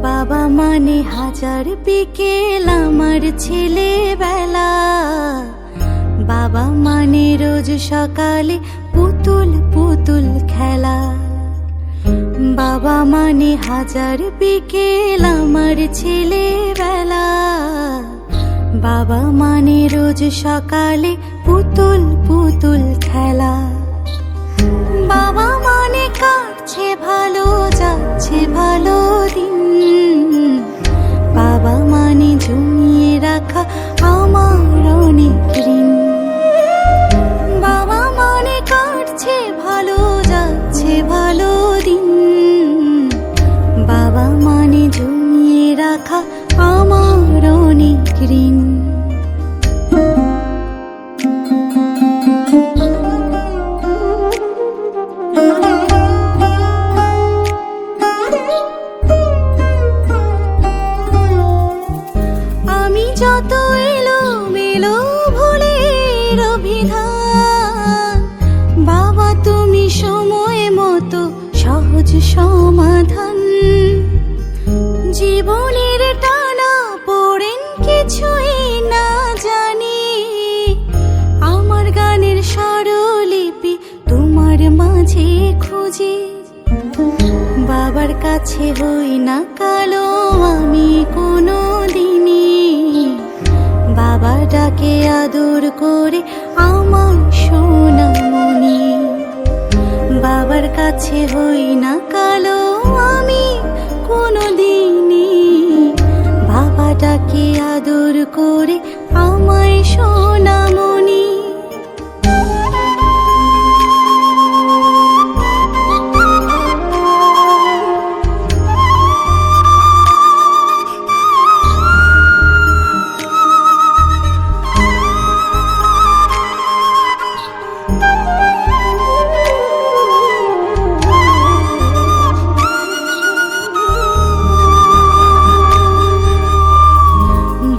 বাবা মানে হাজার বিকেল আমার ছেলেবেলা। বাবা মানে রোজ সকালে পুতুল পুতুল খেলা। বাবা মানে হাজার বিকেল আমার ছেলেবেলা। বাবা মানে রোজ সকালে পুতুল পুতুল খেলা। বাবা মানে কাটছে ভালো, যাচ্ছে ভালো দিন। বাবা মানে জমিয়ে রাখা আমার অনেক ঋণ। বাবা মানে কাটছে ভালো, যাচ্ছে ভালো দিন। বাবা মানে জমিয়ে রাখা আমার অনেক ঋণ। যত এলো মেলো ভুলের অভিধান, বাবা তুমি সময় মতো সহজ সমাধান। জীবনের টানা পড়েন কিছুই না জানি, আমার গানের স্বরলিপি তোমার মাঝে খুঁজি। বাবার কাছে হই না কালো আমি কোনো দিনই, বাবা ডাকে আদর করে আমার সোনামণি। বাবার কাছে হই না কালো আমি কোনো দিনই, বাবা ডাকে আদর করে আমায় সোনামণি।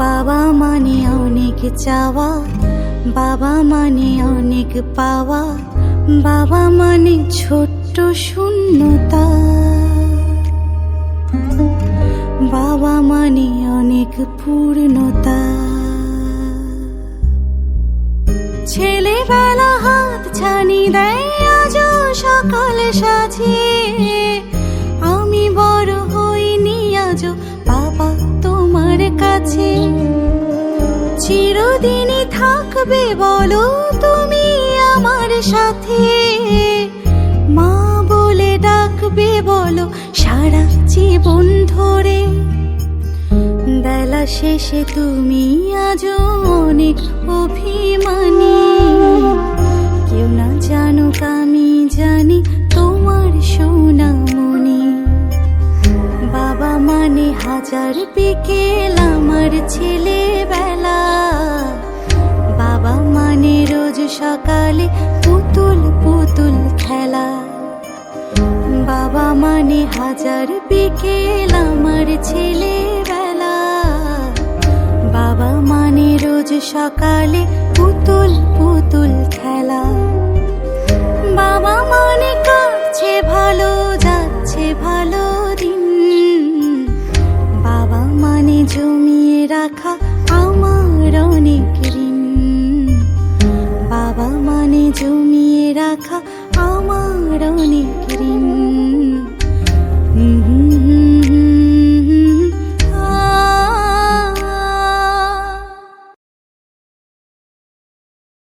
বাবা মানে অনেক চাওয়া, বাবা মানে অনেক পাওয়া। বাবা মানে ছোট্ট শূন্যতা। বাবা মানে অনেক পূর্ণতা। ছেলেবেলা হাত ছানি দেয় আজও সকাল সাজিয়ে, আমি বড় হইনি আজও বাবা তোমার কাছে। চিরদিনই থাকবে বলো তুমি আমার সাথে, মা বলে ডাকবে বলো সারা জীবন ধরে। বেলা শেষে তুমি আজও অনেক অভিমানী, কেউ না জানুক আমি জানি তোমার সোনামণি। বাবা মানে হাজার বিকেল আমার ছেলেবেলা। বাবা মানে রোজ সকালে পুতুল পুতুল খেলা। বাবা মানে হাজার বিকেল আমার ছেলেবেলা। বাবা মানে রোজ সকালে পুতুল পুতুল খেলা। বাবা মানে কাটছে ভালো, যাচ্ছে ভালো দিন। বাবা মানে জমিয়ে রাখা আমার অনেক ঋণ। বাবা মানে জমিয়ে রাখা আমার অনেক